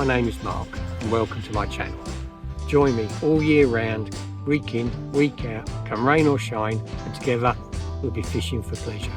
My name is Mark and welcome to my channel. Join me all year round, week in, week out, come rain or shine, and together we'll be fishing for pleasure.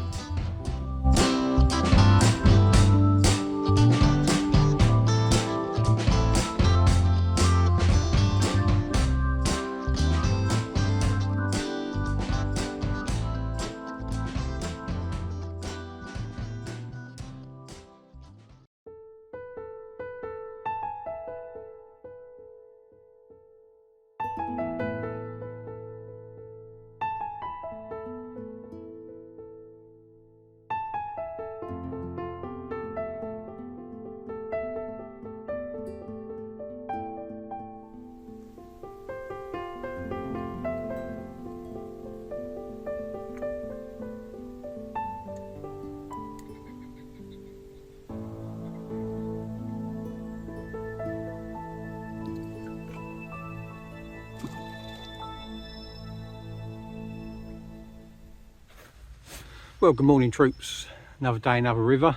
Well, good morning troops. Another day, another river.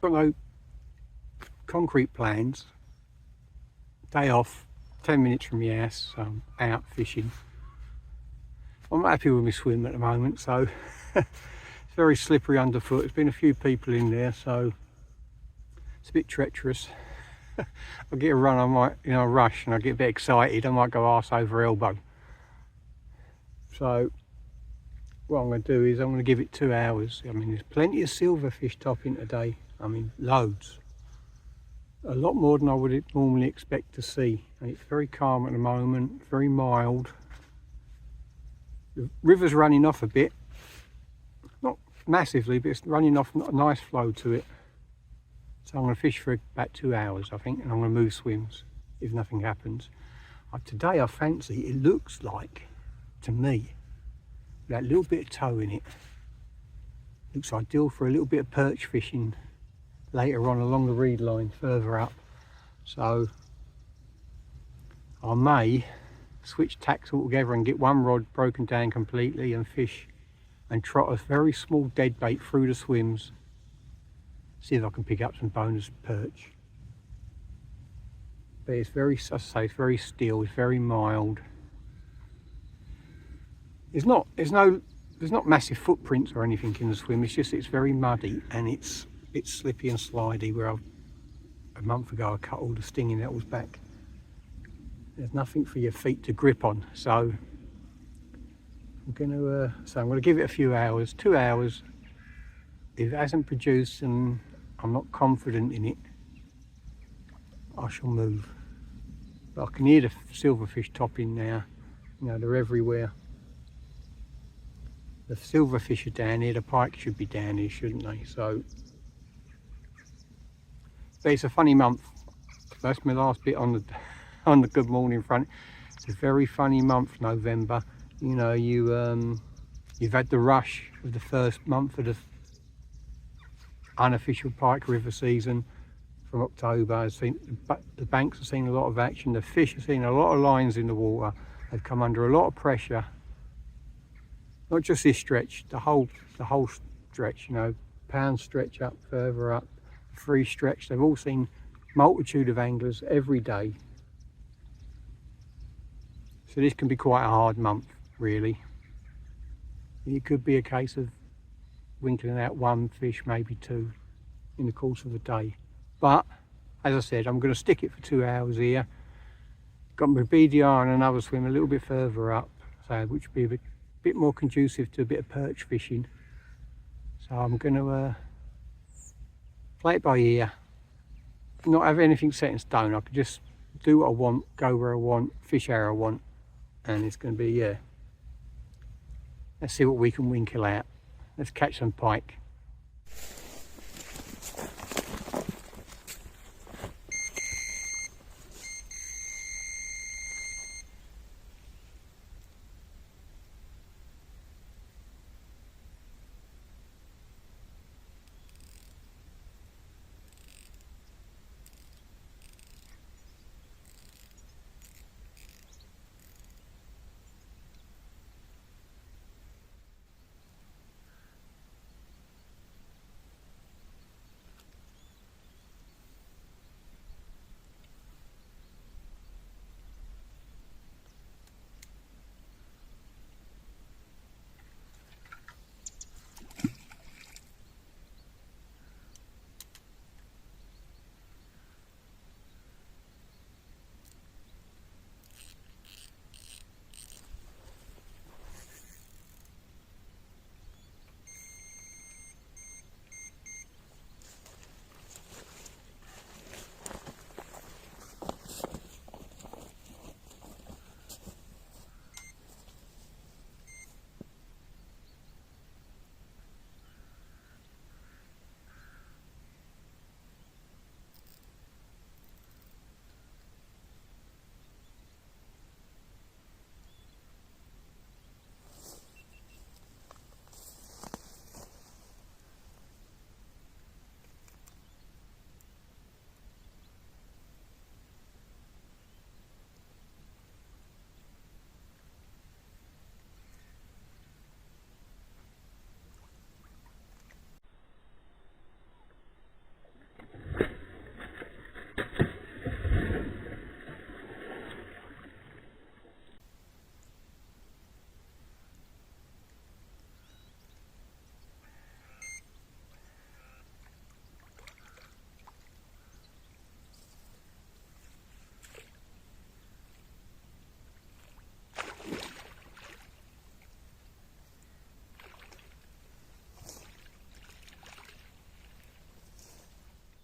Got no concrete plans. Day off, 10 minutes from the house, so I'm out fishing. I'm happy with my swim at the moment, so it's very slippery underfoot. There's been a few people in there, so it's a bit treacherous. I get a run, I might, rush, and I get a bit excited. I might go arse over elbow. So what I'm going to do is I'm going to give it 2 hours. I mean, there's plenty of silverfish topping today. I mean, loads. A lot more than I would normally expect to see. And it's very calm at the moment, very mild. The river's running off a bit. Not massively, but it's running off, not a nice flow to it. So I'm going to fish for about 2 hours, I think, and I'm going to move swims if nothing happens. Today I fancy, it looks like, to me, that little bit of tow in it looks ideal for a little bit of perch fishing later on along the reed line further up. So I may switch tacks altogether and get one rod broken down completely and fish and trot a very small dead bait through the swims, see if I can pick up some bonus perch. But it's very, as I say, it's very still, it's very mild. There's not massive footprints or anything in the swim. It's just it's very muddy and it's a bit slippy and slidey. Where a month ago I cut all the stinging nettles back. There's nothing for your feet to grip on. So I'm going to give it a few hours, 2 hours. If it hasn't produced and I'm not confident in it, I shall move. But I can hear the silverfish topping now. They're everywhere. The silverfish are down here, the pike should be down here, shouldn't they? So, but it's a funny month. That's my last bit on the good morning front. It's a very funny month, November. You've had the rush of the first month of the unofficial pike river season from October. The banks have seen a lot of action. The fish have seen a lot of lines in the water. They've come under a lot of pressure. Not just this stretch, the whole stretch, pound stretch up, further up, free stretch. They've all seen multitude of anglers every day. So this can be quite a hard month, really. It could be a case of winkling out one fish, maybe two, in the course of a day. But, as I said, I'm going to stick it for 2 hours here. Got my BDR and another swim a little bit further up, so which would be a bit more conducive to a bit of perch fishing. So I'm going to play it by ear, not have anything set in stone. I can just do what I want, go where I want, fish how I want, and it's going to be, let's see what we can winkle out. Let's catch some pike.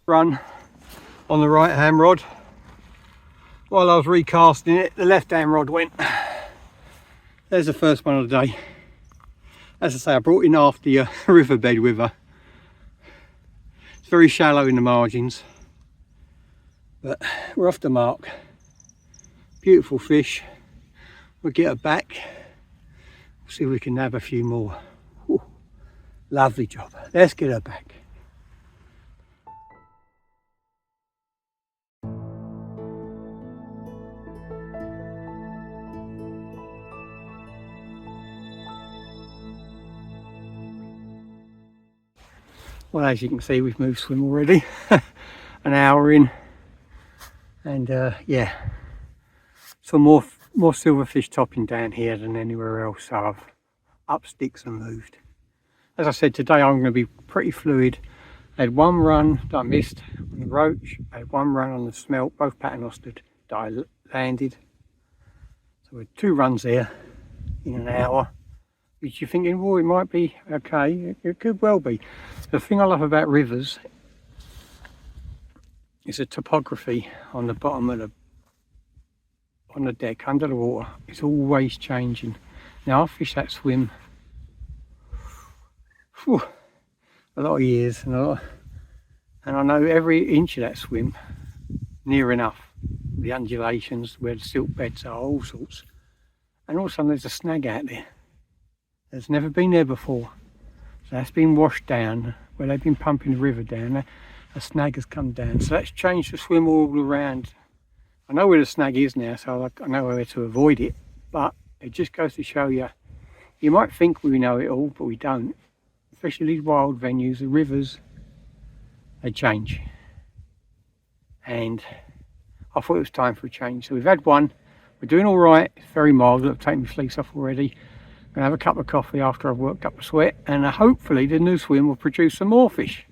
run on the right hand rod. While I was recasting it, the left hand rod went. There's the first one of the day. As I say, I brought in half the riverbed with her. It's very shallow in the margins, but we're off the mark. Beautiful fish. We'll get her back. We'll see if we can have a few more. Ooh, lovely job. Let's get her back. Well, as you can see, we've moved swim already. An hour in, and yeah, some more silverfish topping down here than anywhere else. So I've up sticks and moved. As I said, today I'm going to be pretty fluid. I had one run that I missed on the roach. I had one run on the smelt, both paternostered, that I landed. So with 2 runs there in an hour. Which you're thinking, well, it might be okay. It could well be. The thing I love about rivers is the topography on the bottom of on the deck under the water. It's always changing. Now I've fished that swim a lot of years, and I know every inch of that swim near enough. The undulations, where the silt beds are, all sorts. And all of a sudden there's a snag out there. It's never been there before, so that's been washed down where they've been pumping the river down. A snag has come down, so that's changed the swim all around. I know where the snag is now, so I know where to avoid it, but it just goes to show you, you might think we know it all, but we don't. Especially these wild venues, the rivers, they change, and I thought it was time for a change. So we've had one, we're doing all right. It's very mild. I've taken my fleece off already. Gonna have a cup of coffee after I've worked up a sweat, and hopefully the new swim will produce some more fish.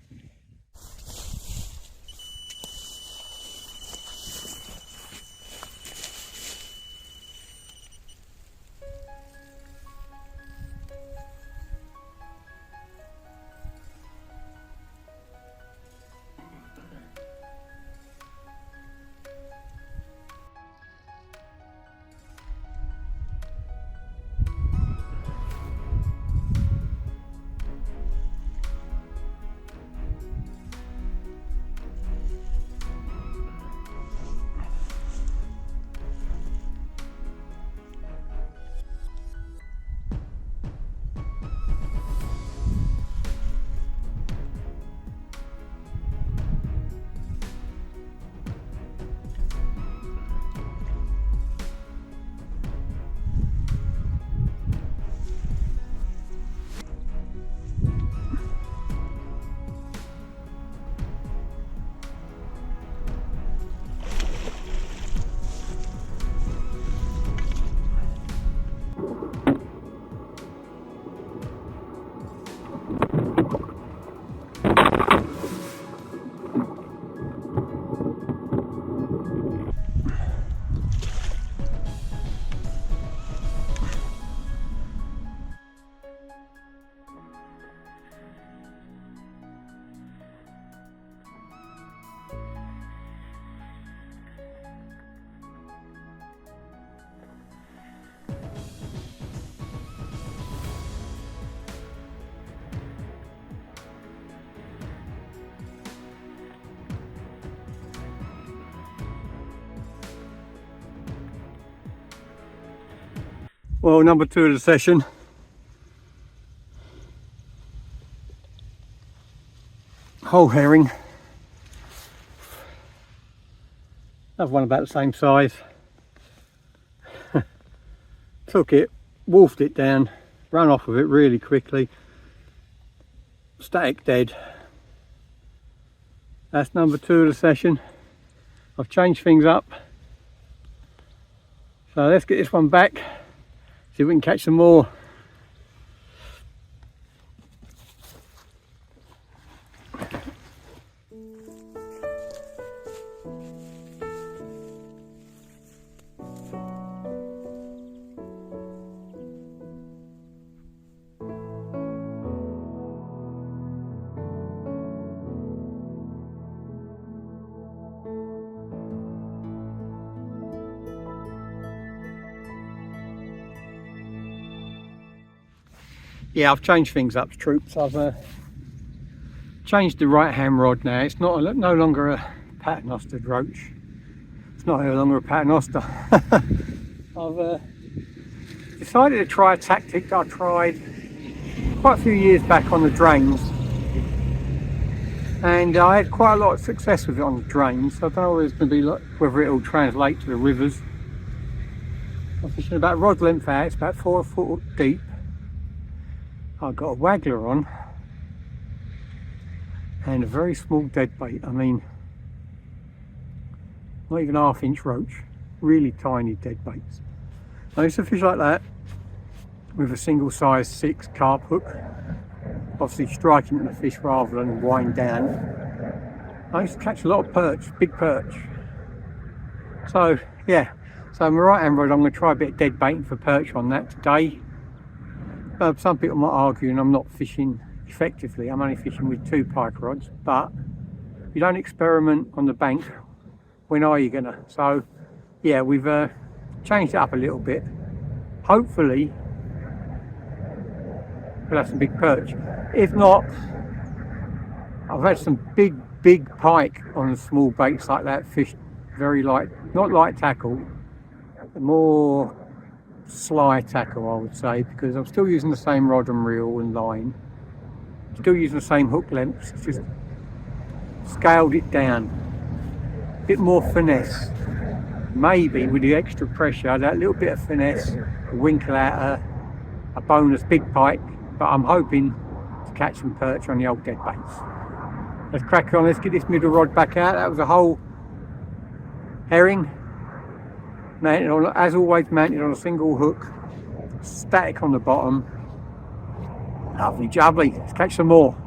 Well, number 2 of the session. Whole herring. Another one about the same size. Took it, wolfed it down, ran off with it really quickly. Static dead. That's number 2 of the session. I've changed things up. So let's get this one back. See if we can catch some more. Yeah, I've changed things up, troops. I've changed the right hand rod now. It's no longer a paternoster roach. It's no longer a paternoster. I've decided to try a tactic that I tried quite a few years back on the drains, and I had quite a lot of success with it on the drains. So I don't know whether it's going to be like, whether it will translate to the rivers. I'm fishing about rod length out. It's about 4 foot deep. I've got a waggler on and a very small dead bait. I mean, not even ½ inch roach, really tiny dead baits. I used to fish like that with a single size 6 carp hook, obviously striking at the fish rather than wind down. I used to catch a lot of perch, big perch. So yeah, so my right hand rod, I'm going to try a bit of dead baiting for perch on that today. Some people might argue and I'm not fishing effectively. I'm only fishing with 2 pike rods, but you don't experiment on the bank, when are you gonna? So yeah, we've changed it up a little bit. Hopefully we'll have some big perch. If not, I've had some big pike on small baits like that, fished very light, not light tackle, more sly tackle I would say, because I'm still using the same rod and reel and line, still using the same hook lengths, just scaled it down, a bit more finesse, maybe with the extra pressure, that little bit of finesse, winkle out a bonus big pike, but I'm hoping to catch some perch on the old dead baits. Let's crack on, let's get this middle rod back out. That was a whole herring, mounted on, as always, mounted on a single hook, static on the bottom. Lovely jubbly, let's catch some more.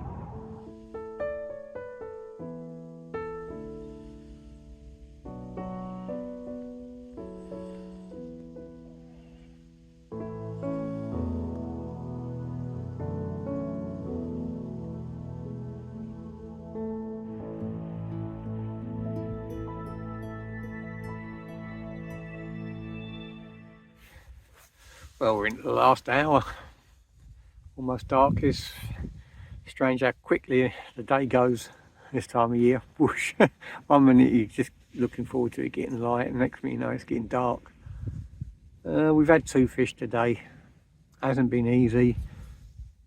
Well, we're into the last hour, almost dark. It's strange how quickly the day goes this time of year. Whoosh. 1 minute you're just looking forward to it getting light, and next minute you know it's getting dark. We've had 2 fish today. Hasn't been easy,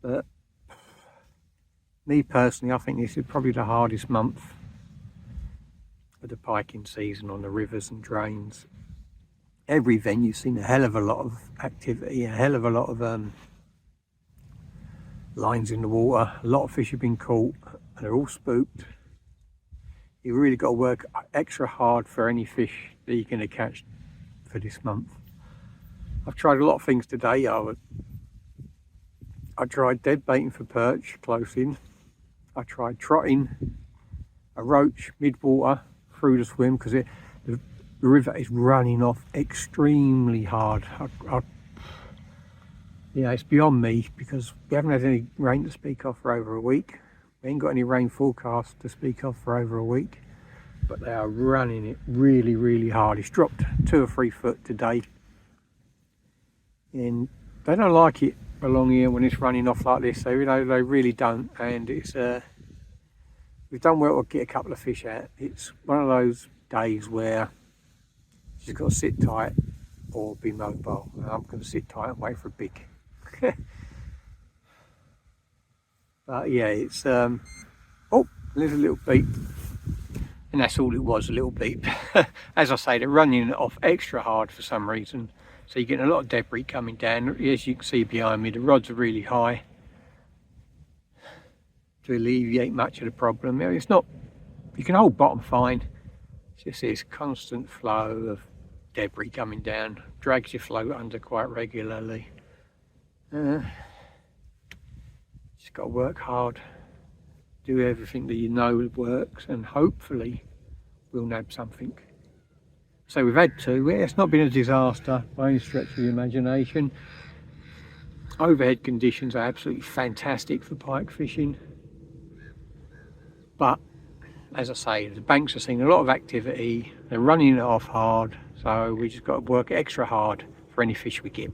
but me personally, I think this is probably the hardest month of the piking season on the rivers and drains. Every venue's seen a hell of a lot of activity, a hell of a lot of lines in the water. A lot of fish have been caught and they're all spooked. You really got to work extra hard for any fish that you're going to catch for this month. I've tried a lot of things today. I tried dead baiting for perch close in. I tried trotting a roach mid-water through the swim, because the river is running off extremely hard. Yeah, it's beyond me, because we haven't had any rain to speak of for over a week. We ain't got any rain forecast to speak of for over a week, but they are running it really hard. It's dropped 2 or 3 foot today, and they don't like it along here when it's running off like this. So you know, they really don't, and it's we've done well to get a couple of fish out. It's one of those days where you just got to sit tight or be mobile. And I'm going to sit tight and wait for a big. But yeah, it's oh, there's a little beep, and that's all it was, a little beep. As I say, they're running it off extra hard for some reason, so you're getting a lot of debris coming down. As you can see behind me, the rods are really high to alleviate much of the problem. It's not, you can hold bottom fine. It's just this constant flow of debris coming down, drags your float under quite regularly. Just got to work hard, do everything that you know works, and hopefully we'll nab something. So we've had 2. It's not been a disaster by any stretch of the imagination. Overhead conditions are absolutely fantastic for pike fishing, but as I say, the banks are seeing a lot of activity, they're running it off hard, so we just got to work extra hard for any fish we get.